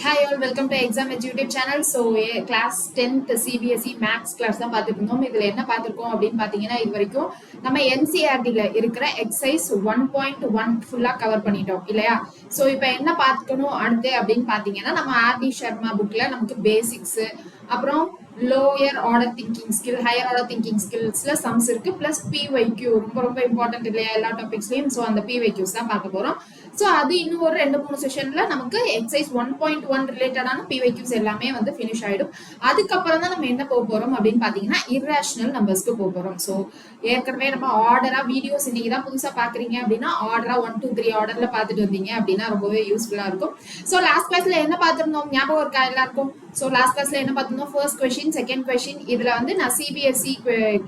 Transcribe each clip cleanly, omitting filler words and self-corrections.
Hi all, welcome to Exam Edge YouTube channel. So class 10th CBSE Max class தான் பார்த்துட்டு இருந்தோம். இதுல என்ன பார்த்திருக்கோம் அப்படின்னு பாத்தீங்கன்னா இது வரைக்கும் நம்ம NCERT-ல இருக்கிற எக்ஸசைஸ் 1.1 ஃபுல்லா கவர் பண்ணிட்டோம் இல்லையா? சோ இப்போ என்ன பார்த்துக்கணும் அடுத்து அப்படின்னு பாத்தீங்கன்னா நம்ம RD Sharma புக்ல நமக்கு பேசிக்ஸ் அப்புறம் lower order thinking skill higher order thinking ஸ்கில்ஸ்ல சம்ஸ் இருக்கு பிளஸ் PYQ ரொம்ப ரொம்ப இம்பார்ட்டன்ட் இல்லையா எல்லா டாபிக்ஸ்லயும். ஸோ அந்த PYQs தான் பார்க்க போறோம். ஸோ அது இன்னும் ஒரு 2-3 செஷன்ல நமக்கு எக்ஸசைஸ் 1.1 ரிலேட்டடான PYQs எல்லாமே வந்து ஃபினிஷ் ஆயிடும். அதுக்கப்புறம் தான் நம்ம என்ன போக போறோம் அப்படின்னு பாத்தீங்கன்னா இர்ரேஷனல் நம்பர்ஸ்க்கு போக போறோம். ஸோ ஏற்கனவே நம்ம ஆர்டரா வீடியோஸ் இன்னைக்கு தான் புதுசா பாக்குறீங்க அப்படின்னா ஆர்டரா 1 2 3 ஆர்டர்ல பாத்துட்டு வந்தீங்க அப்படின்னா ரொம்பவே யூஸ்ஃபுல்லா இருக்கும். ஸோ லாஸ்ட் கிளாஸ்ல என்ன பார்த்திருந்தோம் ஞாபகம் இருக்கா எல்லாருக்கும்? ஸோ லாஸ்ட் கிளாஸ்ல என்ன பார்த்திருந்தோம்? ஃபர்ஸ்ட் கொஸ்டின், செகண்ட் கொஸ்டின், இதுல வந்து நான் CBSE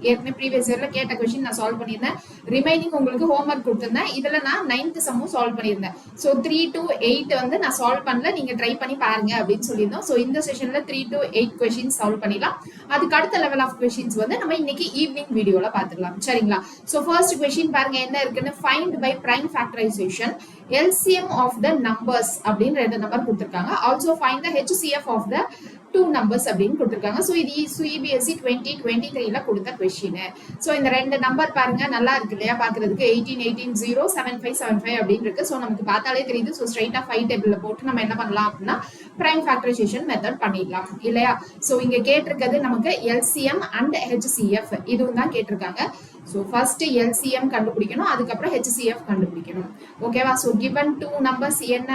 ஏற்கனவே ப்ரீவியஸ் இயர்ல கேட்ட கொஸ்டின் நான் சால்வ் பண்ணியிருந்தேன். ரிமைனிங் உங்களுக்கு ஹோம்ஒர்க் கொடுத்திருந்தேன். இதுல நான் 9th சம்மும் சால்வ் பண்ணியிருந்தேன். ஸோ 3 to 8 வந்து நான் சால்வ் பண்ணல, நீங்க ட்ரை பண்ணி பாருங்க அப்படின்னு சொல்லியிருந்தோம். ஸோ இந்த செஷன்ல 3 to 8 கொஸ்டின்ஸ் சால்வ் பண்ணிடலாம். அதுக்கு அடுத்த லெவல் ஆஃப் கொஸ்டின்ஸ் வந்து நம்ம இன்னைக்கு ஈவினிங் வீடியோல பாத்துக்கலாம். சரிங்களா? ஸோ ஃபர்ஸ்ட் கொஸ்டின் பாருங்க என்ன இருக்குன்னு. Find by prime factorization LCM of the numbers அப்படின்னு 2 நம்பர் கொடுத்திருக்காங்க. Also find the HCF of the 2 numbers அப்படின்னு கொடுத்திருக்காங்க. ஸோ இது CBSE 2023ல கொடுத்த கொஸ்டின். ஸோ இந்த 2 நம்பர் பாருங்க நல்லா இருக்கு இல்லையா பாக்குறதுக்கு. 18807575 அப்படின்னு இருக்கு. ஸோ நமக்கு பார்த்தாலே தெரியுது. ஸோ ஸ்ட்ரைட்டா 5 டேபிள்ல போட்டு நம்ம என்ன பண்ணலாம் அப்படின்னா பிரைம் ஃபேக்டரைசேஷன் மெத்தட் பண்ணிடலாம் இல்லையா? ஸோ இங்க கேட்டிருக்கிறது நமக்கு LCM அண்ட் HCF இதுவும் தான் கேட்டிருக்காங்க. ஸோ ஃபர்ஸ்ட் LCM கண்டுபிடிக்கணும், அதுக்கப்புறம் HCF கண்டுபிடிக்கணும். ஓகேவா? ஸோ given 2 நம்பர்ஸ் என்ன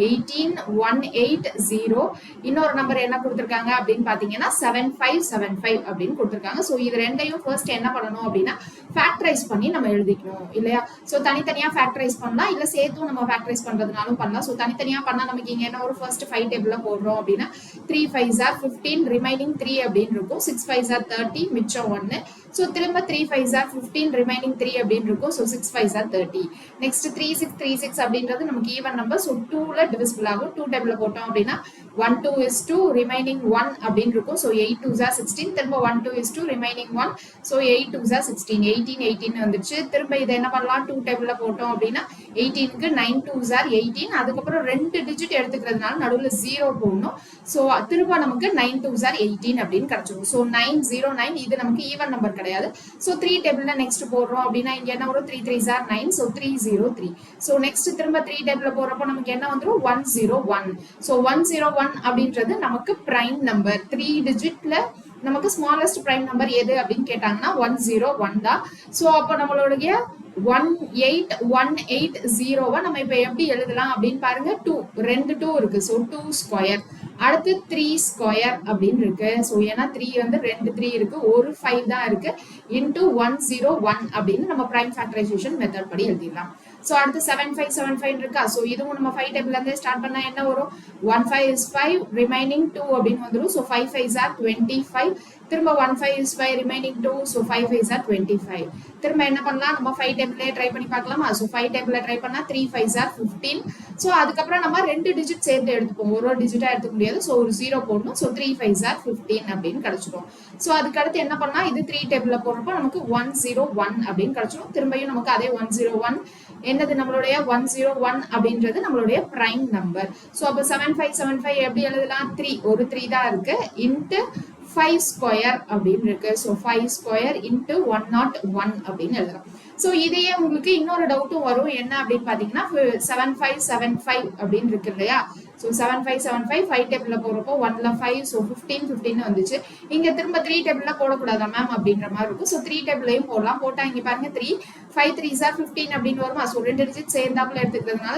18180, இன்னொரு நம்பர் என்ன கொடுத்திருக்காங்க அப்படின்னு பாத்தீங்கன்னா 7575 அப்படின்னு கொடுத்திருக்காங்க. சோ இது ரெண்டையும் ஃபர்ஸ்ட் என்ன பண்ணணும் அப்படின்னா ஃபேக்டரைஸ் பண்ணி நம்ம எழுதிக்கணும் இல்லையா? சோ தனித்தனியா ஃபேக்டரைஸ் பண்ணலாம், இல்ல சேர்த்தும் நம்ம ஃபேக்டரைஸ் பண்றதுனாலும் பண்ணலாம். சோ தனித்தனியா பண்ணா நமக்கு இங்க என்ன ஒரு ஃபர்ஸ்ட் 5 டேபிள்ல போடுறோம் அப்படின்னா 3 5s are 15, ரிமைனிங் 3 அப்படின்னு இருக்கும். 6 5s are 30, மிச்சம் 1. சோ திரும்ப 3 5s are 15, ரிமைனிங் 3 அப்படின்னு இருக்கும். So 6 5s are 30. நெக்ஸ்ட் 3 6 3 6 அப்படின்றது நமக்கு ஈவன் நம்பர். சோ 2ல டிவிசிபிள் ஆகும். 2 டேபிள்ல போட்டோம் அப்படின்னா 1 2 is 2, ரிமைனிங் 1 அப்படின்னு இருக்கும். சோ 8 2s are 16, திரும்ப 1 2 is 2, remaining 1. So 8 2s are 16, 18 18 வந்துச்சு. திரும்ப இதை என்ன பண்ணலாம் 2 டேபிள்ல போட்டோம் அப்படின்னா 18க்கு 9 2s are 18, அதுக்கப்புறம் 2 டிஜிட் எடுத்துக்கிறதுனால நடுவுல 0 போடணும். சோ திரும்ப நமக்கு 9 2s are 18 அப்படின்னு கிடைச்சிடும். சோ 909 இது நமக்கு ஈவன் நம்பர் கிடையாது. சோ 3 டேபிள்ல நெக்ஸ்ட் போடுறோம் அப்படின்னா இங்க என்ன வரும் 3 3s are 9, so 303. So next திரும்ப 3 டேபிள்ல போறப்போ நமக்கு என்ன வந்துரும் 101. சோ 101 அப்படின்றது நமக்கு பிரைம் நம்பர். 3 டிஜிட்ல நமக்கு ஸ்மாலஸ்ட் பிரைம் நம்பர் எது அப்படின்னு கேட்டாங்கன்னா 101 தான். சோ அப்போ நம்மளுடைய 18180 நம்ம இப்ப எப்படி எழுதலாம் அப்படின்னு பாருங்க. 2 2 2 இருக்கு. சோ 2 ஸ்கொயர், அடுத்து 3 ஸ்கொயர் அப்படின்னு இருக்கு. சோ ஏன்னா 3 வந்து 2 3 இருக்கு, ஒரு 5 தான் இருக்கு, இன்டூ 101 அப்படின்னு நம்ம பிரைம் ஃபேக்டரைசேஷன் மெத்தட் படி எழுதிடலாம். சோ அடுத்து 7575 இருக்கா. சோ இதுவும் நம்ம 5 டேபிள்ல இருந்தே ஸ்டார்ட் பண்ணா என்ன வரும் 15 is 5, ரிமைனிங் 2 அப்படின்னு வந்துரும். சோ 5 5s are 25, திரும்ப 15 is 5, remaining 2, so 5 5s are 25. திரும்ப என்ன பண்ணலாம் நம்ம 5 டேபிள்ல ட்ரை பண்ணி பார்க்கலாமா? சோ 5 டேபிள்ல ட்ரை பண்ணா 3 5s are 15. சோ அதுக்கப்புறம் நம்ம 2 டிஜிட் சேர்த்து எடுத்துப்போம், ஒரு டிஜிட்டா எடுத்துக்க முடியாது. சோ ஒரு 0 போடணும். சோ 3 5s are 15 அப்படின்னு கிடைச்சிடும். சோ அதுக்கு அடுத்து என்ன பண்ணா இது 3 டேபிள்ல போடுறப்போ நமக்கு 101 அப்படின்னு கிடைச்சிடும். திரும்பியும் நமக்கு அதே 101 என்னது நம்மளுடைய 101 அப்படின்றது நம்மளுடைய பிரைம் நம்பர். சோ அப்ப 7575 எப்படி எழுதலாம்? 3 ஒரு 3 தான் இருக்கு, இன்ட்டு 5 ஸ்கொயர் அப்படின்னு இருக்கு. சோ 5 ஸ்கொயர் இன்ட்டு 101 அப்படின்னு எழுதலாம். சோ இதையே உங்களுக்கு இன்னொரு டவுட்டும் வரும் என்ன அப்படின்னு பாத்தீங்கன்னா 7575 அப்படின்னு இருக்கு இல்லையா? சோ 7575 5 டேபிள்ல போறப்போ 1ல 5, சோ 15 15 வந்துச்சு. இங்க திரும்ப 3 டேபிள்ல போடக்கூடாதா மேம் அப்படின்ற மாதிரி இருக்கும். சோ 3 டேபிளையும் போடலாம். போட்டா இங்க பாருங்க 3 5 3s are 15 அப்படின்னு வருமா? சோ 2 டிஜிட் சேர்ந்தாப்புல எடுத்துக்கிறதுனால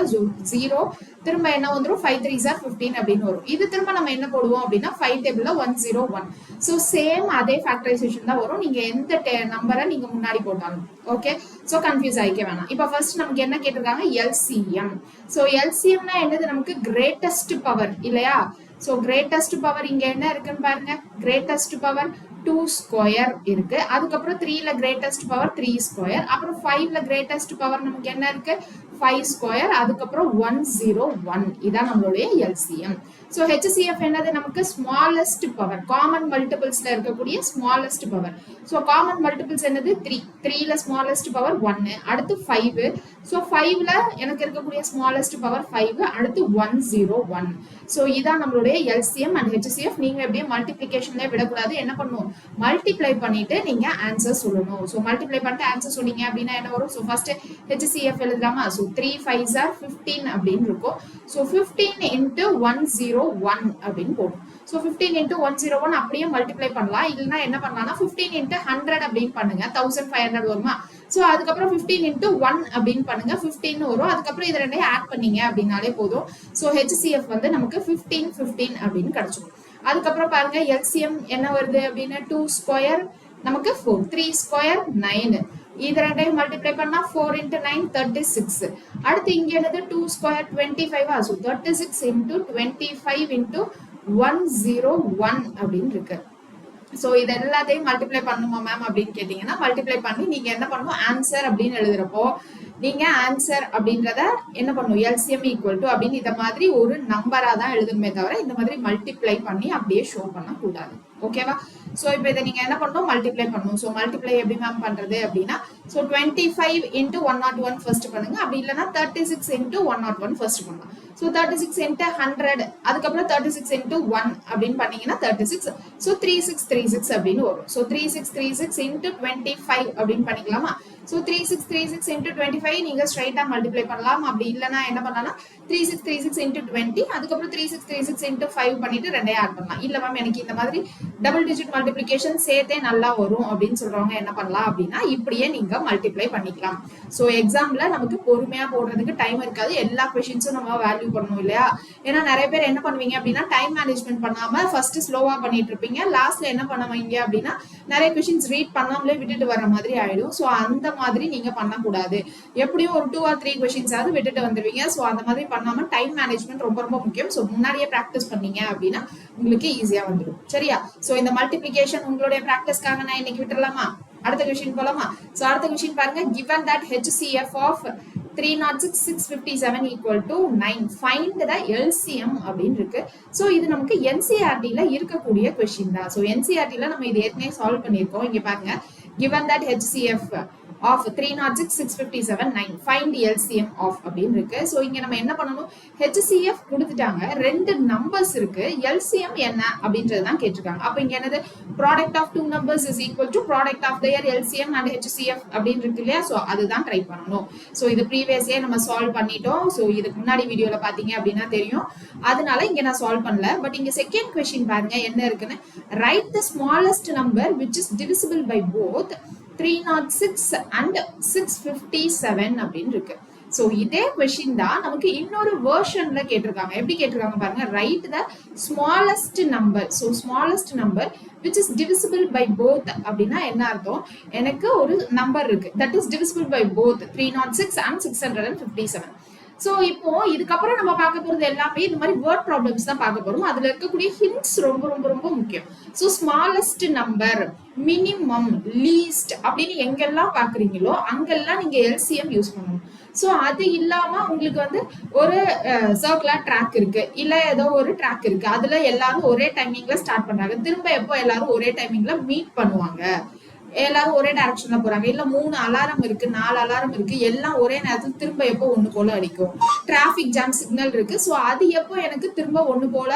0, திரும்ப என்ன வந்துரும் 5 3s are 15 அப்படின்னு வரும். இது திரும்ப நம்ம என்ன போடுவோம் அப்படின்னா 5 டேபிள்ல 101. சோ சேம் அதே ஃபேக்டரைசேஷன் தான் வரும், நீங்க எந்த நம்பரை நீங்க முன்னாடி போட்டாலும். ஓகே, சோ கன்ஃபியூஸ் ஆயிக்க வேணாம். இப்ப ஃபர்ஸ்ட் நமக்கு என்ன கேட்டிருக்காங்க LCM. சோ LCMனா என்னது நமக்கு கிரேட்டஸ்ட் பவர் இல்லையா? சோ கிரேட்டஸ்ட் பவர் இங்க என்ன இருக்குன்னு பாருங்க. கிரேட்டஸ்ட் பவர் 2 ஸ்கொயர் இருக்கு, அதுக்கப்புறம் 3ல கிரேட்டஸ்ட் பவர் 3 ஸ்கொயர், அப்புறம் 5ல கிரேட்டஸ்ட் பவர் நமக்கு என்ன இருக்கு 5 ஸ்கொயர் அதுக்கப்புறம் 101 இதான் நம்மளுடைய எல்சிஎம். ஸோ ஹெச்சிஎஃப் என்னது நமக்கு ஸ்மாலஸ்ட் பவர், காமன் மல்டிபிள்ஸ்ல இருக்கக்கூடிய smallest power. So common multiples என்னது 3, 3ல ஸ்மாலஸ்ட் பவர் 1, அடுத்து 5. ஸோ 5ல எனக்கு இருக்கக்கூடிய ஸ்மாலஸ்ட் பவர் 5, அடுத்து 101. ஸோ இதான் நம்மளுடைய எல்சிஎம் அண்ட் ஹெச்சிஎஃப். நீங்க எப்படியே மல்டிபிளிகேஷன்ல விடக்கூடாது, என்ன பண்ணும் மல்டிப்ளை பண்ணிட்டு நீங்க ஆன்சர் சொல்லணும். ஸோ மல்டிப்ளை பண்ணிட்டு ஆன்சர் சொன்னீங்க அப்படின்னா என்ன வரும்? ஸோ ஃபர்ஸ்ட் ஹெச்சிஎஃப் எழுதலாமா? ஸோ 3 5s are 15 அப்படின்னு இருக்கும். ஸோ 15 into 101 அப்படின்னு போடும். ஸோ 15 into 101 அப்படியே மல்டிப்ளை பண்ணலாம். இல்லைன்னா என்ன பண்ணலாம்னா 15 into 100 அப்படின்னு பண்ணுங்க, 1500 வருமா? ஸோ அதுக்கப்புறம் 15 into 1 அப்படின்னு பண்ணுங்க, 15 வரும். அதுக்கப்புறம் இது ரெண்டையும் ஆட் பண்ணீங்க அப்படின்னாலே போதும். ஸோ ஹெச்சிஎஃப் வந்து நமக்கு 15 15 அப்படின்னு கிடைச்சிடும். அதுக்கப்புறம் பாருங்க எல்சிஎம் என்ன வருது அப்படின்னு 2 ஸ்கொயர் நமக்கு 4, 3 ஸ்கொயர் 9. இது ரெண்டையும் மல்டிப்ளை பண்ணா 4 into 9 36. அடுத்து இங்க என்னது 2 ஸ்கொயர் 25. ஸோ 36 into 25 into 101 அப்படின்னு இருக்கு. ஸோ இது எல்லாத்தையும் மல்டிப்ளை பண்ணுமா மேம் அப்படின்னு கேட்டீங்கன்னா மல்டிப்ளை பண்ணி நீங்க என்ன பண்ணணும், ஆன்சர் அப்படின்னு எழுதுறப்போ நீங்க ஆன்சர் அப்படின்றத என்ன பண்ணணும், எல்சிஎம் ஈக்குவல் டு அப்படின்னு இந்த மாதிரி ஒரு நம்பரா தான் எழுதணுமே தவிர இந்த மாதிரி மல்டிப்ளை பண்ணி அப்படியே ஷோ பண்ண கூடாது. ஓகேவா? ஸோ இப்போ இதை நீங்க என்ன பண்ணணும், மல்டிப்ளை பண்ணணும். ஸோ மல்டிப்ளை எப்படி மேம் பண்றது அப்படின்னா ஸோ 25 into 101 ஃபர்ஸ்ட் பண்ணுங்க, அப்படி இல்லைன்னா 36 into 101 ஃபர்ஸ்ட் பண்ணலாம். ஸோ 36 into 100 அதுக்கப்புறம் 36 into 1 அப்படின்னு பண்ணீங்கன்னா 36. ஸோ 3636 அப்படின்னு வரும். ஸோ 3636 into 25 அப்படின்னு பண்ணிக்கலாமா? ஸோ 3636 into 25 நீங்க ஸ்ட்ரைட்டா மல்டிப்ளை பண்ணலாம். அப்படி இல்லைன்னா என்ன பண்ணலாம், 3636 into 20 அதுக்கப்புறம் 3636 into 5 பண்ணிட்டு ரெண்டையும் ஆட் பண்ணலாம். இல்ல மேம் எனக்கு இந்த மாதிரி டபுள் டிஜிட் மல்டிப்ளிகேஷன் சேர்த்தே நல்லா வரும் அப்படின்னு சொல்றவங்க என்ன பண்ணலாம் அப்படின்னா இப்படியே நீங்க மல்டிப்ளை பண்ணிக்கலாம். ஸோ எக்ஸாம்ல நமக்கு பொறுமையா போடுறதுக்கு டைம் இருக்காது, எல்லா கொஸ்டின்ஸும் நம்ம வேல்யூ பண்ணணும் இல்லையா? ஏன்னா நிறைய பேர் என்ன பண்ணுவீங்க அப்படின்னா டைம் மேனேஜ்மெண்ட் பண்ணாம ஃபர்ஸ்ட் ஸ்லோவா பண்ணிட்டு இருப்பீங்க, லாஸ்ட்ல என்ன பண்ணுவீங்க அப்படின்னா நிறைய கொஸ்டின்ஸ் ரீட் பண்ணாமலே விட்டுட்டு வர மாதிரி ஆயிடும். ஸோ அந்த மாதிரி நீங்க பண்ணக்கூடாது. எப்படியும் ஒரு 2 or 3 கொஸ்டின்ஸ் ஆவது விட்டுட்டு வந்துருவீங்க. ஸோ அந்த மாதிரி பண்ணாம டைம் மேனேஜ்மெண்ட் ரொம்ப ரொம்ப முக்கியம். ஸோ முன்னாடியே பிராக்டிஸ் பண்ணீங்க அப்படின்னா உங்களுக்கு ஈஸியா வந்துடும். சரியா? ஸோ இந்த மல்டிபிளிகேஷன் உங்களுடைய பிராக்டிஸ்க்காக நான் இன்னைக்கு விட்டுறலாமா? அடுத்த கொஸ்டின் போலாமா? சோ அடுத்த கொஸ்டின் பாருங்க, given that HCF of 306 657 equal to 9 find the LCM அப்படின்னு இருக்கு. சோ இது நமக்கு NCERT ல இருக்கக்கூடிய கொஸ்டின் தான். சோ NCERT ல நம்ம இது ஏற்கனவே சால்வ் பண்ணிருக்கோம். இங்க பாருங்க, given that HCF of 306 657 9 find LCM of அப்படின்னு இருக்கு. சோ இங்க நம்ம என்ன பண்ணணும், HCF கொடுத்துட்டாங்க, ரெண்டு நம்பர்ஸ் இருக்கு, LCM என்ன அப்படின்றது தான் கேட்டிருக்காங்க. அப்ப இங்க என்னது, product of two numbers is equal to product of their LCM and HCF அப்படின்னு இருக்கு இல்லையா? சோ அதுதான் ட்ரை பண்ணணும். சோ இது ப்ரீவியஸே நம்ம சால்வ் பண்ணிட்டோம். சோ இதுக்கு முன்னாடி வீடியோல பாத்தீங்க அப்படின்னா தெரியும், அதனால இங்க நான் சால்வ் பண்ணல. பட் இங்க செகண்ட் क्वेश्चन பாருங்க என்ன இருக்குன்னு, write the smallest number which is divisible by both 306 and 657 அப்படின்னு இருக்கு. சோ இதே क्वेश्चन தான் நமக்கு இன்னொரு வெர்ஷன்ல கேட்டிருக்காங்க. எப்படி கேட்டிருக்காங்க பாருங்க, write the smallest number. so smallest number which is divisible by both அப்படினா என்ன அர்த்தம், எனக்கு ஒரு நம்பர் இருக்கு that is divisible by both 306 and 657. So இப்போ இதுக்கப்புறம் நம்ம பார்க்க போறது எல்லாமே இந்த மாதிரி வேர்ட் ப்ராப்ளம்ஸ் தான் பார்க்க போறோம். அதுல இருக்கக்கூடிய ஹிண்ட்ஸ் ரொம்ப ரொம்ப ரொம்ப முக்கியம். So smallest number, minimum, least அப்படின்னு எங்கெல்லாம் பாக்குறீங்களோ அங்கெல்லாம் நீங்க எல்சிஎம் யூஸ் பண்ணணும். சோ அது இல்லாம உங்களுக்கு வந்து ஒரு சர்க்குலர் ட்ராக் இருக்கு, இல்ல ஏதோ ஒரு ட்ராக் இருக்கு, அதுல எல்லாரும் ஒரே டைமிங்ல ஸ்டார்ட் பண்றாங்க, திரும்ப எப்போ எல்லாரும் ஒரே டைமிங்ல மீட் பண்ணுவாங்க, எல்லாரும் ஒரே டைரக்ஷன்ல போறாங்க, இல்ல 3 அலாரம் இருக்கு, 4 அலாரம் இருக்கு, எல்லாம் ஒரே நேரத்துல திரும்ப எப்போ ஒண்ணு போல அடிக்கும், டிராபிக் ஜாம் சிக்னல் இருக்கு, சோ அது எப்போ எனக்கு திரும்ப ஒண்ணு போல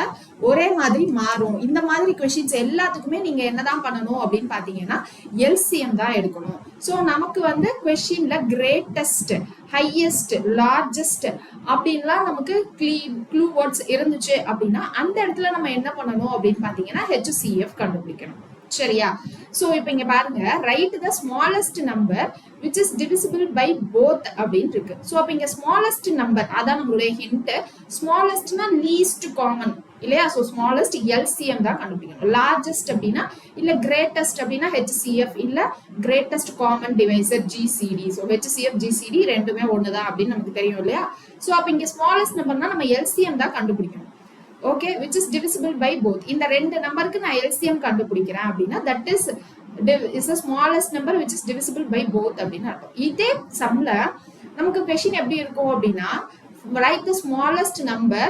ஒரே மாதிரி மாறும். இந்த மாதிரி क्वेश्चंस எல்லாத்துக்குமே நீங்க என்னதான் பண்ணணும் அப்படின்னு பாத்தீங்கன்னா எல்சிஎம் தான் எடுக்கணும். சோ நமக்கு வந்து क्वेश्चनல கிரேட்டஸ்ட், ஹையஸ்ட், லார்ஜஸ்ட் அப்படின்லாம் நமக்கு க்ளூ வேர்ட்ஸ் இருந்துச்சு அப்படின்னா அந்த இடத்துல நம்ம என்ன பண்ணணும் அப்படின்னு பாத்தீங்கன்னா HCF கண்டுபிடிக்கணும். சரியா? சோ இப்போ இங்க பாருங்க, write the smallest number which is divisible by both அப்படின்னு இருக்கு. சோ அப்ப இங்க smallest number அதான் நம்மளுடைய ஹிண்ட். smallestனா least common இல்லையா? சோ smallest LCM தான் கண்டுபிடிக்கணும். largest அப்படின்னா இல்ல greatest அப்படின்னா HCF, இல்ல greatest common divisor GCD. So HCF GCD ரெண்டுமே ஒண்ணுதான் அப்படின்னு நமக்கு தெரியும் இல்லையா? சோ அப்ப இங்க smallest numberனா நம்ம LCM தான் கண்டுபிடிக்கணும். okay, which is divisible by both. இந்த ரெண்டு நம்பருக்கு நான் LCM கண்டுபிடிக்கிறேன் அப்படின்னா that is the smallest number which is divisible by both அப்படின்னு அர்த்தம். இதே சம்ல நமக்கு கொஸ்டின் எப்படி இருக்கும் அப்படின்னா write the smallest number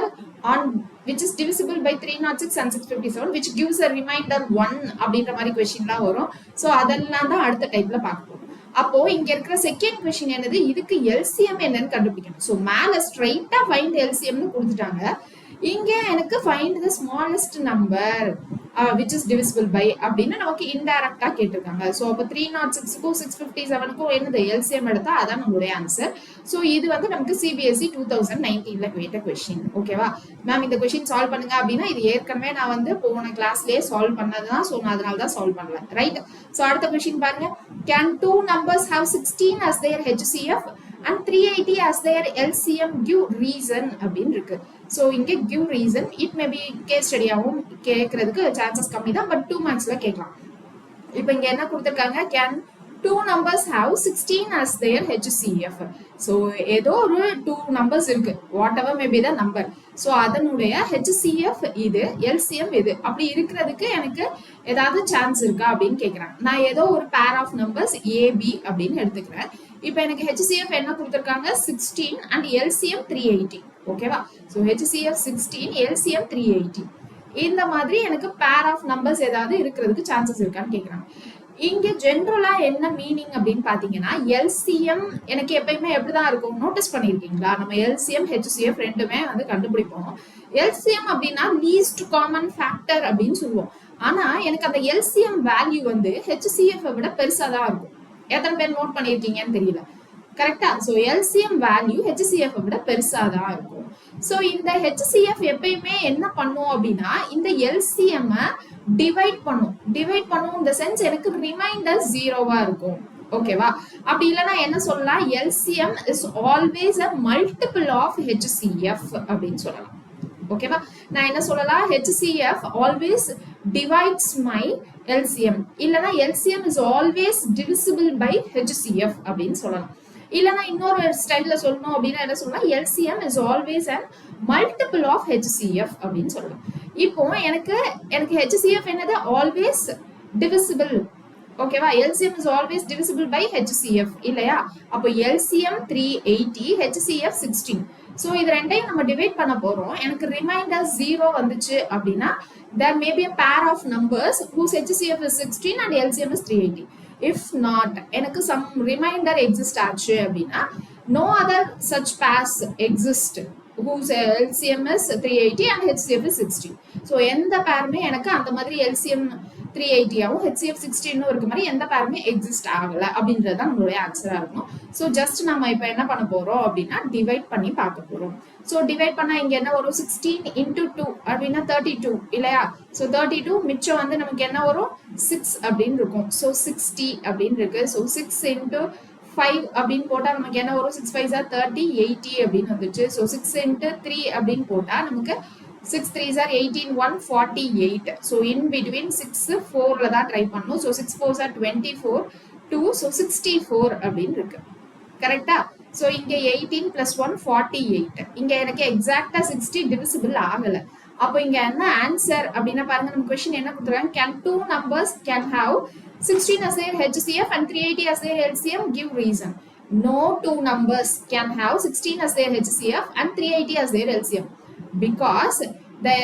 on which is divisible by 306 and 657 which gives a remainder 1 அப்படின்ற மாதிரி கொஸ்டின்லாம் வரும். ஸோ அதெல்லாம் தான் அடுத்த டைப்ல பார்க்கணும். அப்போ இங்க இருக்கிற செகண்ட் கொஸ்டின் என்னது, இதுக்கு எல்சிஎம் என்னன்னு கண்டுபிடிக்கணும். ஸோ மேல ஸ்ட்ரைட்டா ஃபைண்ட் எல்சிஎம்னு கொடுத்துட்டாங்க. இங்க எனக்கு find the smallest number which is divisible by அப்படின்னு நமக்கு இன்டைரக்டா கேட்டிருக்காங்க. ஸோ அப்போ 306க்கும் 657க்கும் என்னது எல்சிஎம் எடுத்தா அதான் நம்மளுடைய ஆன்சர். ஸோ இது வந்து நமக்கு சிபிஎஸ்இ 2019ல கேட்ட கொஸ்டின். ஓகேவா மேம், இந்த கொஸ்டின் சால்வ் பண்ணுங்க அப்படின்னா இது ஏற்கனவே நான் வந்து போன கிளாஸ்லயே சால்வ் பண்ணதுதான். ஸோ நான் அதனால தான் சால்வ் பண்ணல. ரைட். ஸோ அடுத்த கொஸ்டின் பாருங்க. Can do numbers have 16 as their HCF and 380 as their LCM, give reason அப்படின்னு இருக்கு. ஸோ இங்க give reason, it may be case ஸ்டடியாவும் கேட்கறதுக்கு சான்சஸ் கம்மி தான், பட் 2 மார்க்ஸ்ல கேட்கலாம். இப்போ இங்க என்ன கொடுத்துருக்காங்க, can do numbers have 16 as their HCF. So ஏதோ ஒரு 2 நம்பர்ஸ் இருக்கு, what ever maybe the number. So அதனுடைய HCF இது, LCM இது, அப்படி இருக்கிறதுக்கு எனக்கு ஏதாவது சான்ஸ் இருக்கா அப்படின்னு கேட்குறாங்க. நான் ஏதோ ஒரு பேர் ஆஃப் நம்பர்ஸ் AB அப்படின்னு எடுத்துக்கிறேன். இப்போ எனக்கு HCF என்ன கொடுத்துருக்காங்க, 16 and LCM 380. ஓகேவா. So HCF 16, LCM 380. இந்த மாதிரி எனக்கு பேர் ஆஃப் நம்பர்ஸ் ஏதாவது இருக்கிறதுக்கு சான்சஸ் இருக்கான்னு கேட்குறாங்க. இங்க ஜென்ரலா என்ன மீனிங் அப்படின்னு பாத்தீங்கன்னா, எல்சிஎம் எனக்கு எப்பயுமே எப்படிதான் இருக்கும், நோட்டீஸ் பண்ணிருக்கீங்களா? நம்ம எல்சிஎம் ஹெச்சிஎஃப் ரெண்டுமே வந்து கண்டுபிடிப்போம். எல்சிஎம் அப்படின்னா லீஸ்ட் காமன் ஃபேக்டர் அப்படின்னு சொல்லுவோம். ஆனா எனக்கு அந்த எல்சிஎம் வேல்யூ வந்து ஹெச்சிஎஃப் விட பெருசா தான் இருக்கும். எத்தனை பேர் நோட் பண்ணிருக்கீங்கன்னு தெரியல. கரெக்டா. ஸோ எல்சிஎம் வேல்யூ ஹெச்சிஎஃப் விட பெருசா தான் இருக்கும். ஸோ இந்த ஹெச்சிஎஃப் எப்பயுமே என்ன பண்ணும் அப்படின்னா, இந்த எல்சிஎம் டிவைட் பண்ணும் இந்த சென்ஸ் எனக்கு ரிமைண்டர் 0வா இருக்கும். ஓகேவா. அப்படி இல்லைன்னா என்ன சொல்லலாம், LCM is always a multiple of HCF அப்படின்னு சொல்லலாம். ஓகேவா. நான் என்ன சொல்லலாம், HCF always divides my LCM, இல்லனா LCM is always divisible by HCF அப்படின்னு சொல்லலாம். இல்லனா இன்னொரு ஸ்டைல்ல சொல்லணும் அப்படின்னா என்ன சொல்லலாம், LCM is always a multiple of HCF அப்படின்னு சொல்லலாம். இப்போ எனக்கு HCF என்னது, always divisible. ஓகேவா. LCM is always divisible by HCF இல்லையா. அப்போ LCM 380, HCF 16. ஸோ இது ரெண்டையும் நம்ம டிவைட் பண்ண போறோம். எனக்கு ரிமைண்டர் 0 வந்துச்சு அப்படின்னா there may be a pair of numbers whose HCF is 16 and LCM is 380. If not, எனக்கு some remainder exist ஆச்சு அப்படின்னா no other such pairs exist whose LCM is 380 and HCF is 16. So எந்த பேருமே எனக்கு அந்த மாதிரி LCM 380ஆவும் HCF 16 இருக்க மாதிரி எந்த பேருமே எக்ஸிஸ்ட் ஆகல அப்படின்றது தான் நம்மளுடைய ஆன்சரா இருக்கும். ஸோ ஜஸ்ட் நம்ம இப்போ என்ன பண்ண போறோம் அப்படின்னா டிவைட் பண்ணி பார்க்க போறோம். ஸோ டிவைட் பண்ணா இங்க என்ன வரும், 16 into 2 அப்படின்னா 32 இல்லையா. ஸோ 32 மிச்சம் வந்து நமக்கு என்ன வரும், 6 அப்படின்னு இருக்கும். ஸோ 60 அப்படின்னு இருக்கு. ஸோ 6 into 5 அப்படின்னு போட்டா நமக்கு என்ன வரும், 6 5s are 30, 80 அப்படின்னு வந்துச்சு. ஸோ 6 into 3 அப்படின்னு போட்டா நமக்கு 6 3s are 18, 148. So in between 6 4ல தான் ட்ரை பண்ணணும். ஸோ 6 4s are 24, 2, ஸோ 64 அப்படின்னு இருக்கு. கரெக்டா. ஸோ இங்க 18 plus 1 48. இங்க எனக்கு எக்ஸாக்டா 60 டிவிசிபிள் ஆகல. அப்போ இங்க என்ன ஆன்சர் அப்படின்னா பாருங்க, நம்ம கொஸ்டின் என்ன கொடுத்துருக்காங்க, can do numbers can have 16 as their HCF and 380 as their LCM, give reason. No two numbers can have 16 as their HCF and 380 as their LCM because the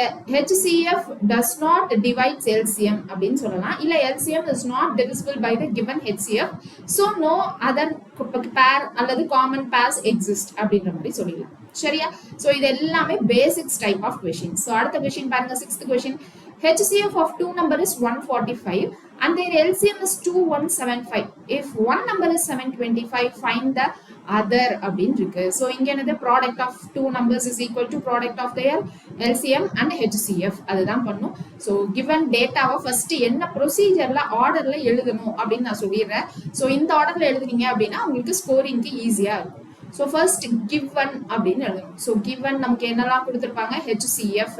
HCF does not divide LCM அப்படின்னு சொல்லலாம். இல்ல LCM is not divisible by the given HCF, so no other pair அல்லது common pairs exist அப்படின்ற மாதிரி சொல்லிடலாம். சரியா. So இது எல்லாமே basics type of question. So அடுத்த क्वेश्चन பாருங்க, 6th question. HCF of two number is 145 and their LCM is 2175. If one number is 725, find the other அப்படின்னு இருக்கு. ஸோ இங்க என்னது, product of two numbers is equal to product of their LCM and HCF அதுதான் பண்ணும். So given டேட்டாவை first என்ன ப்ரொசீஜர்ல ஆர்டர்ல எழுதணும் அப்படின்னு நான் சொல்லிடுறேன். ஸோ இந்த ஆர்டர்ல எழுதுனீங்க அப்படின்னா உங்களுக்கு ஸ்கோரிங்க்கு ஈஸியா இருக்கும். ஸோ ஃபர்ஸ்ட் given அப்படின்னு எழுதணும். ஸோ given நமக்கு என்னெல்லாம் கொடுத்துருப்பாங்க, HCF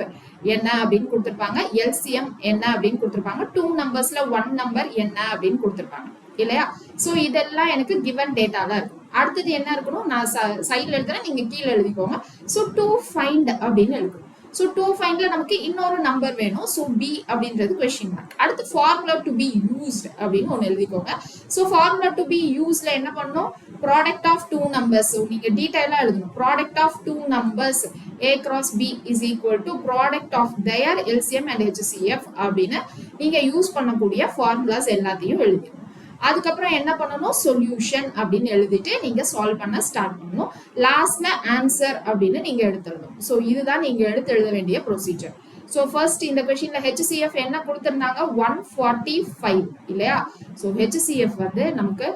என்ன அப்படின்னு கொடுத்துருப்பாங்க, LCM என்ன அப்படின்னு கொடுத்துருப்பாங்க, டூ நம்பர்ஸ்ல ஒன் நம்பர் என்ன அப்படின்னு கொடுத்துருப்பாங்க இல்லையா. ஸோ இதெல்லாம் எனக்கு கிவன் டேட்டால இருக்கும். அடுத்தது என்ன இருக்கணும், நான் சைட்ல எழுதுறேன், நீங்க கீழே எழுதிக்கோங்க. ஸோ டு ஃபைண்ட் அப்படின்னு எழுதணும். ஸோ டு ஃபைண்ட்ல நமக்கு இன்னொரு நம்பர் வேணும். ஸோ பி அப்படின்றது கொஸ்டின் மார்க். அடுத்து ஃபார்முலா டு பி யூஸ்ட் அப்படின்னு ஒன்று எழுதிக்கோங்க. ஸோ ஃபார்முலா டு பி யூஸ்ல என்ன பண்ணணும், ப்ராடக்ட் ஆஃப் டூ நம்பர்ஸ் நீங்க டீடைலா எழுதணும். Product of two numbers a cross b is equal to product of their LCM and HCF அப்படின்னு நீங்க யூஸ் பண்ணக்கூடிய ஃபார்முலாஸ் எல்லாத்தையும் எழுதணும். அதுக்கப்புறம் என்ன பண்ணணும், சொல்யூஷன் அப்படின்னு எழுதிட்டு நீங்க சால்வ் பண்ண ஸ்டார்ட் பண்ணணும். லாஸ்ட்ல ஆன்சர் அப்படின்னு நீங்க எடுத்துடணும். ஸோ இதுதான் நீங்க எடுத்து எழுத வேண்டிய ப்ரொசீஜர். ஸோ ஃபர்ஸ்ட் இந்த கொஸ்டின்ல HCF என்ன கொடுத்திருந்தாங்க, 145 இல்லையா? ஸோ HCF வந்து நமக்கு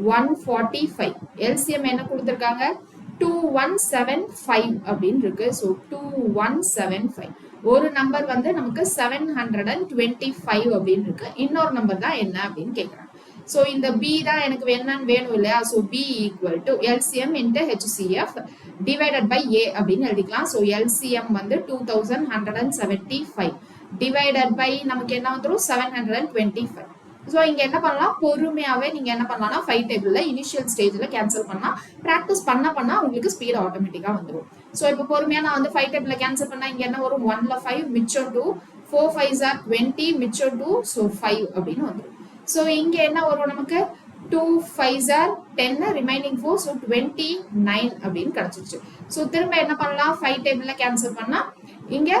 145, LCM என்ன கொடுத்திருக்காங்க 2175 அப்படின்னு இருக்கு. ஸோ 2175 ஒரு நம்பர் வந்து நமக்கு 725 அப்படின்னு இருக்கு. இன்னொரு நம்பர் தான் என்ன அப்படின்னு கேட்குறாங்க. ஸோ இந்த B தான் எனக்கு என்னன்னு வேணும் இல்லையா? So B equal to LCM into HCF divided by A அப்படின்னு எழுதிக்கலாம். ஸோ LCM வந்து 2175 டிவைடட் பை நமக்கு என்ன வந்துடும் 725. ஸோ இங்க என்ன பண்ணலாம், பொறுமையாவே நீங்க என்ன பண்ணலாம்னா 5 டேபிள்ல இனிஷியல் ஸ்டேஜ்ல கேன்சல் பண்ணலாம். ப்ராக்டிஸ் பண்ணா உங்களுக்கு ஸ்பீட் ஆட்டோமேட்டிக்கா வந்துடும். ஸோ இப்போ பொறுமையா நான் வந்து 5 டேபிள்ல கேன்சல் பண்ணா இங்க என்ன வரும், 1ல 5 மிச்சம் 2, 4 5s are 20 மிச்சம் 2, ஸோ 5 அப்படின்னு வந்துடும். ஸோ இங்க என்ன வரும் நமக்கு 2 5s are 10 ரிமைனிங் 4, ஸோ 29 அப்படின்னு கிடைச்சிருச்சு. ஸோ திரும்ப என்ன பண்ணலாம், 5 டேபிள்ல கேன்சல் பண்ணா இங்க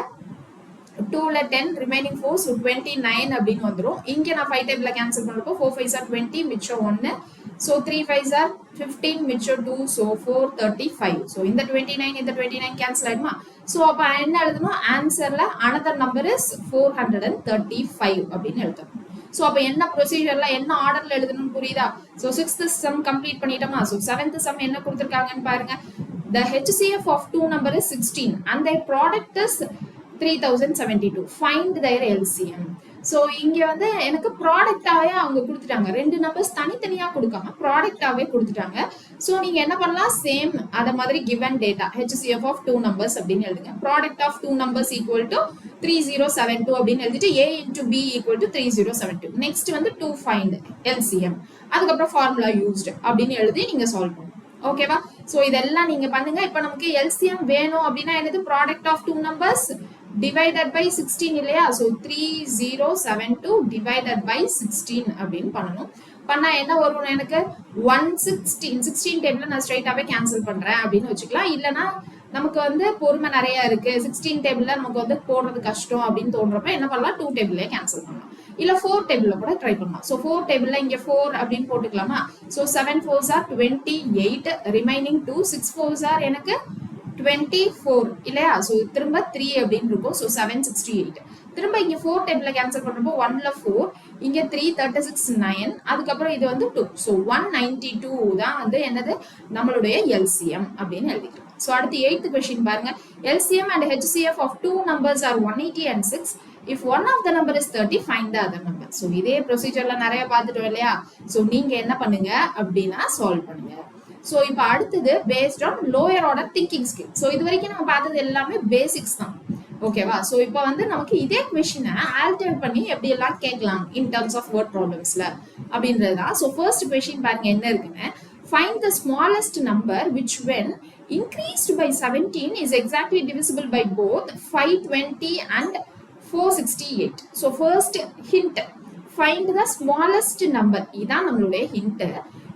2ல 10 ரிமைனிங் 4, ஸோ 29 அப்படின்னு வந்துடும். இங்க நான் 5 டேபிள்ல கேன்சல் பண்றப்போ 4 5s are 20 மிச்சம் 1, ஸோ 3 5s are 15 மிச்சம் 2, ஸோ 435. ஸோ இந்த 29 இந்த 29 கேன்சல் ஆயிடுமா? ஸோ அப்ப என்ன எழுதணும், ஆன்சர்ல another number is 435 அப்படின்னு எழுதணும். ஸோ அப்ப என்ன ப்ரொசீஜர்ல என்ன ஆர்டர்ல எழுதணும்னு புரியுதா? ஸோ 6th sum கம்ப்ளீட் பண்ணிட்டோமா? ஸோ 7th sum என்ன கொடுத்திருக்காங்கன்னு பாருங்க. The HCF of two number is 16 and their product is 3072. Find their LCM. So இங்க வந்து எனக்கு ப்ராடக்டாவே அவங்க கொடுத்துட்டாங்க. 2 நம்பர்ஸ் தனித்தனியா கொடுக்காம ப்ராடக்டாவே கொடுத்துட்டாங்க. ஸோ நீங்க என்ன பண்ணலாம், சேம் அத மாதிரி given data HCF of two numbers அப்படின்னு எழுதுங்க. Product of two numbers equal to 3072 அப்படின்னு எழுதிட்டு A into B equal to 3072. Next வந்து to find LCM, அதுக்கப்புறம் ஃபார்முலா யூஸ்டு அப்படின்னு எழுதி நீங்க சால்வ் பண்ணுங்க. ஓகேவா? சோ இதெல்லாம் நீங்க பண்ணுங்க. இப்போ நமக்கு LCM வேணும் அப்படின்னா என்னது, product of two numbers divided by 16 இல்லையா? so 3072 divided by 16 அப்படின்னு பண்ணணும். பண்ணா என்ன வரும், எனக்கு 116 டேபிள்ல நான் ஸ்ட்ரைட்டாவே கேன்சல் பண்றேன் அப்படின்னு வச்சுக்கலாம். இல்லனா நமக்கு வந்து பொறுமை நிறைய இருக்கு, 16 டேபிள்ல நமக்கு வந்து போடுறது கஷ்டம் அப்படின்னு தோன்றப்ப என்ன பண்ணலாம், 2 டேபிள்ல கேன்சல் பண்ணலாம். இல்ல 4 டேபிள்ல கூட ட்ரை பண்ணலாம். சோ 4 டேபிள்ல இங்க 4 அப்படின்னு போட்டுக்கலாமா? So 7 4s are 28, remaining 2, 6 4s are எனக்கு 24 இல்லையா? சோ திரும்ப 3 அப்படின்னு இருக்கும். சோ 768. திரும்ப இங்க 4 டேபிள்ல கேன்சல் பண்றப்போ 1ல 4, இங்க 3 36 9, அதுக்கப்புறம் இது வந்து 2. சோ 192 தான் வந்து என்னது நம்மளுடைய LCM அப்படின்னு எழுதிக்கலாம். சோ அடுத்து 8th क्वेश्चन பாருங்க. LCM and HCF of two numbers are 180 and 6. If one of the number is 30, find the other number. So இதே ப்ரொசீஜர்ல நிறைய பார்த்துட்டோம் இல்லையா? சோ நீங்க என்ன பண்ணுங்க அப்படின்னா சால்வ் பண்ணுங்க. சோ இப்போ அடுத்தது based on lower order thinking skill. So இது வரைக்கும் நம்ம பார்த்தது எல்லாமே பேசிக்ஸ் தான். ஓகேவா? சோ இப்போ வந்து நமக்கு இதே क्वेश्चனை ஆல்டர் பண்ணி எப்படி எல்லாம் கேட்கலாம் இன் டர்ம்ஸ் ஆஃப் வேர்ட் ப்ராப்ளம்ஸ்ல அப்படின்றது தான். சோ ஃபர்ஸ்ட் क्वेश्चन பாருங்க என்ன இருக்குன்னு. Find the smallest number which when increased by 17 is exactly divisible by both 520 and 468. So first hint, find the smallest number. இதான் நம்மளுடைய hint.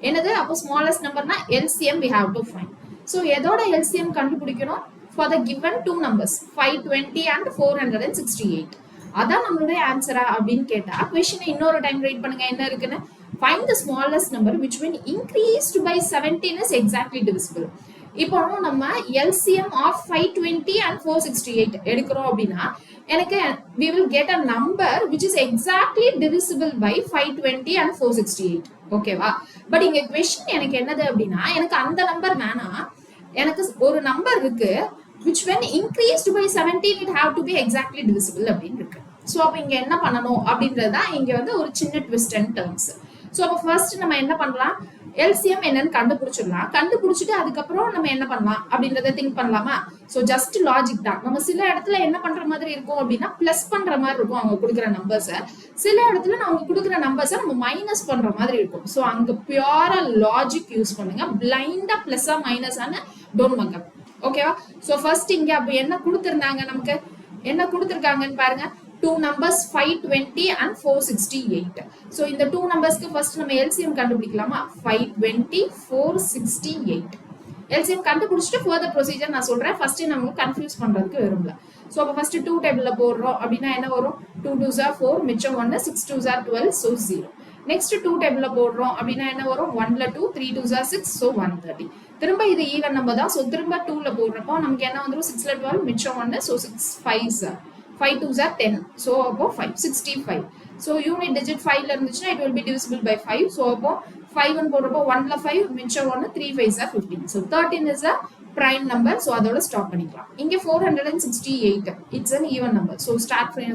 என்னது அப்போ smallest numberனா LCM we have to find. So எதோட LCM கண்டுபிடிக்கணும், for the given two numbers 520 and 468. அதான் நம்மளுடைய ஆன்சரா அப்படின்னு கேட்டா क्वेश्चனை இன்னொரு டைம் ரீட் பண்ணுங்க என்ன இருக்குன்னு. Find the smallest number which when increased by 17 is exactly divisible. இப்போ நம்ம LCM of 520 and 468 எடுக்கிறோம் அப்படின்னா எனக்கு we will get a number which is exactly divisible by 520 and 468. ஓகேவா? பட் இங்க क्वेश्चन எனக்கு என்னது அப்படின்னா எனக்கு அந்த நம்பர் வேணாம், எனக்கு ஒரு நம்பர் இருக்கு which when increased by 17 it have to be exactly divisible அப்படின்னு இருக்கு. சோ அப்ப இங்க என்ன பண்ணணும் அப்படின்றது தான் இங்க வந்து ஒரு சின்ன twist and turns. சோ அப்ப ஃபர்ஸ்ட் நம்ம என்ன பண்ணலாம், LCM என்னன்னு கண்டுபிடிச்சிடலாம். கண்டுபிடிச்சிட்டு அதுக்கப்புறம் நம்ம என்ன பண்ணலாம் அப்படின்றத திங்க் பண்ணலாமா? சோ ஜஸ்ட் லாஜிக் தான். நம்ம சில இடத்துல என்ன பண்ற மாதிரி இருக்கும் அப்படின்னா பிளஸ் பண்ற மாதிரி இருக்கும் அவங்க கொடுக்குற நம்பர்ஸ. சில இடத்துல அவங்க கொடுக்குற நம்பர்ஸை நம்ம மைனஸ் பண்ற மாதிரி இருக்கும். சோ அங்க பியூரா லாஜிக் யூஸ் பண்ணுங்க. பிளைண்டா பிளஸ்ஸா மைனஸான்னு டோன்ட் மங்கப். ஓகேவா? சோ ஃபர்ஸ்ட் இங்க அப்ப என்ன கொடுத்திருந்தாங்க, நமக்கு என்ன கொடுத்திருக்காங்கன்னு பாருங்க. two numbers 520 and 468. So இந்த two numbersக்கு first நம்ம LCM கண்டுபிடிக்கலாமா? 520 468. LCM கண்டுபிடிச்சிட்டு further procedure நான் சொல்றேன். first நம்ம கன்ஃபியூஸ் பண்றதுக்கு விரும்பல. So அப்ப first 2 டேபிள்ல போடுறோம் அப்படின்னா என்ன வரும்? 2 2s are 4, மிச்சம் 1, 6 2s are 12, so 0. நெக்ஸ்ட் 2 டேபிள்ல போடுறோம் அப்படின்னா என்ன வரும்? 1ல 2, 3 2s are 6, so 130. திரும்ப இது ஈவன் நம்பர் தான். so திரும்ப 2ல போடுறப்போ நமக்கு என்ன வந்துரும்? 6ல 12, மிச்சம் 1, so 6 5s are 5 2s are 10, so அப்போ 5 65. so யூனிட் டிஜிட் 5ல இருந்துச்சுன்னா it will be divisible by 5. so அப்போ 5 ன்னு போடுறப்போ 1ல 5, மிச்சம் 1, 3 5s are 15. so 13 is a prime number. so அதோட ஸ்டாப் பண்ணிக்கலாம். இங்க 468, it's an even number. so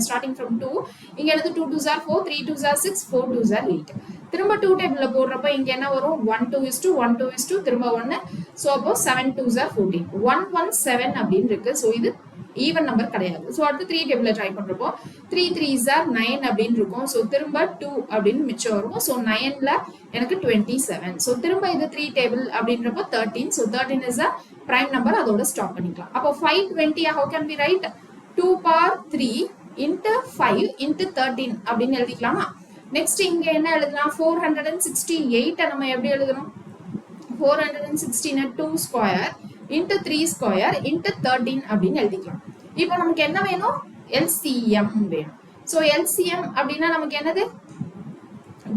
starting from 2, இங்க எடுத்து 2 2s are 4, 3 2s are 6, 4 2s are 8. திரும்ப 2 டேபிள்ல போடுறப்ப இங்க என்ன வரும்? 1 2 1 2 திரும்ப 1, so அப்போ 7 2s are 14, 117 அப்படின்னு இருக்கு. so இது ஈவன் நம்பர் கிடையாது. ஸோ அடுத்து 3 டேபிள்ல ட்ரை பண்றப்போ 3 3s are 9 அப்படின்னு இருக்கும். ஸோ திரும்ப 2 அப்படின்னு மிச்சம் வரும். ஸோ 9ல எனக்கு 27. ஸோ திரும்ப இது 3 டேபிள் அப்படின்றப்போ 13. So 13 is a prime number. அதோட ஸ்டாப் பண்ணிக்கலாம். அப்போ 520 how can we write? 2 power 3 into 5 into 13 அப்படின்னு எழுதிக்கலாமா? நெக்ஸ்ட் இங்க என்ன எழுதலாம்? 468 நம்ம எப்படி எழுதணும்? 416 2 ஸ்கொயர் into 3 ஸ்கொயர் into 13 அப்படின்னு எழுதிக்கலாம். இப்போ நமக்கு என்ன வேணும்? LCM வேணும். so LCM அப்படின்னா நமக்கு என்னது?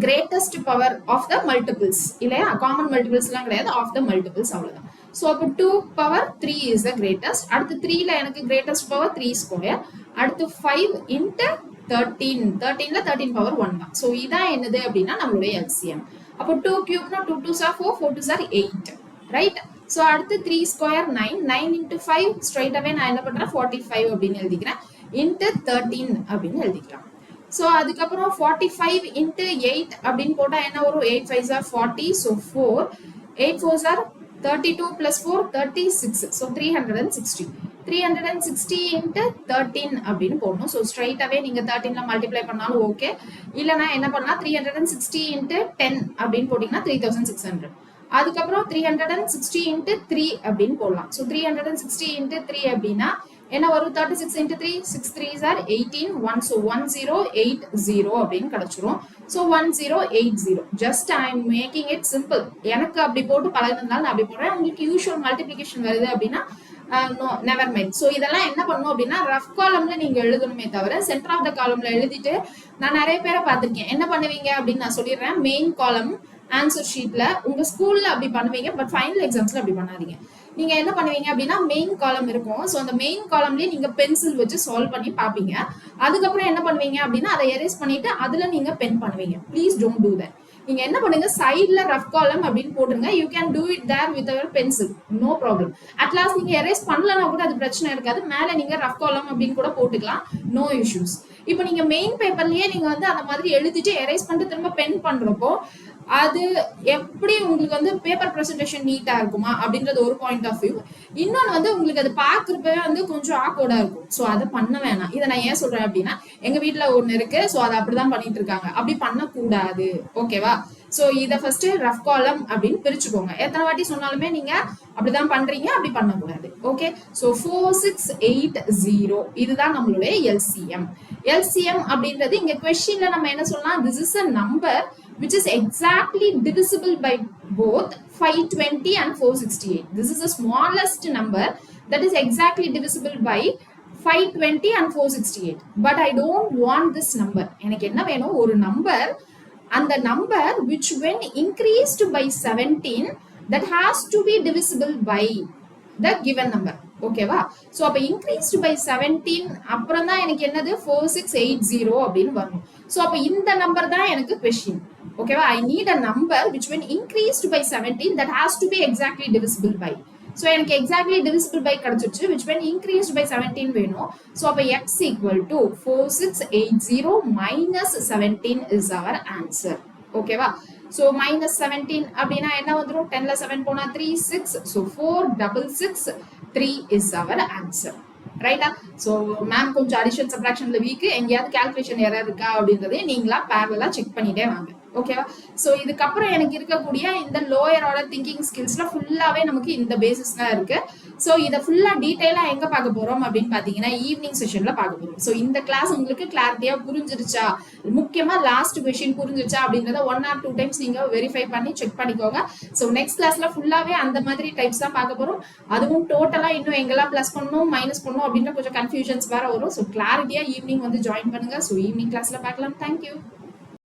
greatest power of the multiples இல்லையா? காமன் மல்டிபிள்ஸ் எல்லாம் கிடையாது, of the multiples அவ்வளவுதான். so அப்போ 2 power 3 is the greatest. அடுத்து 3ல எனக்கு greatest power 3 ஸ்கொயர். அடுத்து 5 into 13, 13ல 13 power 1 தான். so இதான் என்னது அப்படின்னா நம்மளுடைய LCM. அப்போ 2 cube 2 2s are 4, 4 2s are 8, right? so அடுத்து 3 ஸ்கொயர் 9, 9 into 5 straight away நான் என்ன பண்றேன்? 45 அப்படின்னு எழுதிக்கிறேன். into 13 அப்படின்னு எழுதிக்கலாம். so அதுக்கப்புறம் 45 into 8 அப்படின்னு போட்டா என்ன வரும்? 8 5s are 40, so 4, 8 4s are 32 plus 4 36, so 360. 360 into 13 அப்படின்னு போடணும். so straight away நீங்க 13ல மல்டிப்ளை பண்ணாலும் ஓகே, இல்லனா என்ன பண்ணலாம்? 360 into 10 அப்படின்னு போட்டீங்கன்னா 3600. அதுக்கப்புறம் 360 into 3 அப்படின்னு போடலாம். so 360 into 3 அப்படின்னா என்ன வரும்? 36 into 3, 6 3s are 18, 1, so 1080 அப்படின்னு கிடைச்சிரும். so 1080. just I am making it simple. எனக்கு அப்படி போட்டு பழகுனதுனால நான் அப்படி போடுறேன். உங்களுக்கு யூஷுவல் மல்டிப்ளிகேஷன் வருது அப்படின்னா no, never mind. so இதெல்லாம் என்ன பண்ணும் அப்படின்னா ரஃப் காலம்ல நீங்க எழுதணுமே தவிர சென்டர் ஆஃப் த காலம்ல எழுதிட்டு, நான் நிறைய பேரை பார்த்திருக்கேன் என்ன பண்ணுவீங்க அப்படின்னு நான் சொல்லிடுறேன். மெயின் காலம் ஆன்சர் ஷீட்ல உங்க ஸ்கூல்ல அப்படி பண்ணுவீங்க, பட் ஃபைனல் எக்ஸாம்ஸ்ல அப்படி பண்ணாதீங்க. நீங்க என்ன பண்ணுவீங்க அப்படின்னா மெயின் காலம் இருக்கும். ஸோ அந்த மெயின் காலம்லயே நீங்க பென்சில் வச்சு சால்வ் பண்ணி பார்ப்பீங்க. அதுக்கப்புறம் என்ன பண்ணுவீங்க அப்படின்னா அதை எரேஸ் பண்ணிட்டு அதுல நீங்க பென் பண்ணுவீங்க. Please don't do that. நீங்க என்ன பண்ணுங்க, சைட்ல ரஃப் காலம் அப்படின்னு போட்டுருங்க. You can do it there with our pencil, no problem. At last நீங்க எரேஸ் பண்ணலன்னா கூட அது பிரச்சனை இருக்காது. மேல நீங்க ரஃப் காலம் அப்படின்னு கூட போட்டுக்கலாம், நோ இஷ்யூஸ். இப்போ நீங்க மெயின் பேப்பர்லயே நீங்க வந்து அந்த மாதிரி எழுதிட்டு எரேஸ் பண்ணிட்டு திரும்ப பென் பண்றப்போ அது எப்படி உங்களுக்கு வந்து பேப்பர் ப்ரெசன்டேஷன் நீட்டா இருக்குமா அப்படின்றது ஒரு பாயிண்ட் ஆஃப் வியூ. இன்னொன்று வந்து உங்களுக்கு அது பார்க்குறப்பவே வந்து கொஞ்சம் ஆக்வர்டா இருக்கும். ஸோ அதை பண்ண வேணாம். இதை நான் ஏன் சொல்றேன் அப்படின்னா எங்க வீட்டுல ஒண்ணு இருக்கு, ஸோ அதை அப்படிதான் பண்ணிட்டு இருக்காங்க. அப்படி பண்ணக்கூடாது, ஓகேவா? ஸோ இதை ஃபர்ஸ்ட் ரஃப் காலம் அப்படின்னு பிரிச்சுக்கோங்க. எத்தனை வாட்டி சொன்னாலுமே நீங்க அப்படிதான் பண்றீங்க, அப்படி பண்ணக்கூடாது. ஓகே, ஸோ 4680 இதுதான் நம்மளுடைய எல்சிஎம். எல்சிஎம் அப்படின்றது இங்க கொஸ்டின்ல நம்ம என்ன சொல்லலாம், this is a number which is exactly divisible by both 520 and 468. This is the smallest number that is exactly divisible by 520 and 468. But I don't want this number. எனக்கு என்ன வேணும், ஒரு நம்பர், அந்த number which when increased by 17 that has to be divisible by the given number. ஓகேவா? So அப்ப increased by 17 அப்புறம் தான் எனக்கு என்னது 4680 அப்படின்னு வரும். சோ அப்ப இந்த நம்பர் தான் எனக்கு question. ஓகேவா? I need a number which when increased by 17 that has to be exactly divisible by. So எனக்கு exactly divisible by கிடைச்சிருச்சு, which when increased by 17 வேணும். So அப்ப x equal to 4680 minus 17 is our answer. ஓகேவா? So minus 17 அப்படின்னா என்ன வந்துரும், 10ல 7 போனா 3 6, so 4663 is our answer. ரைட்டா? சோ மேம் கொஞ்சம் அடிஷன் சப்ட்ராக்ஷன்ல வீக், எங்கேயாவது கால்குலேஷன் எரர் இருக்கா அப்படின்றதே நீங்களா பேரலா செக் பண்ணிட்டே வாங்க. ஓகேவா? ஸோ இதுக்கப்புறம் எனக்கு இருக்கக்கூடிய இந்த லோயர் ஆர்டர் திங்கிங் ஸ்கில்ஸ்ல ஃபுல்லாவே நமக்கு இந்த பேசிஸ் தான் இருக்கு. ஸோ இதை ஃபுல்லா டீடைலா எங்க பார்க்க போறோம் அப்படின்னு பாத்தீங்கன்னா ஈவினிங் செஷன்ல பார்க்க போறோம். ஸோ இந்த கிளாஸ் உங்களுக்கு கிளாரிட்டியா புரிஞ்சிருச்சா, முக்கியமா லாஸ்ட் கொஸ்டின் புரிஞ்சிருச்சா அப்படின்றத 1 or 2 டைம்ஸ் நீங்க வெரிஃபை பண்ணி செக் பண்ணிக்கோங்க. ஸோ நெக்ஸ்ட் கிளாஸ்ல ஃபுல்லாவே அந்த மாதிரி டைப்ஸ் தான் பார்க்க போறோம். அதுவும் டோட்டலா இன்னும் எங்கெல்லாம் பிளஸ் பண்ணணும் மைனஸ் பண்ணணும் அப்படின்ற கொஞ்சம் கன்ஃபியூஷன்ஸ் வேற வரும். ஸோ கிளாரிட்டியா ஈவினிங் வந்து ஜாயின் பண்ணுங்க. ஸோ ஈவினிங் கிளாஸ்ல பார்க்கலாம். தேங்க்யூ.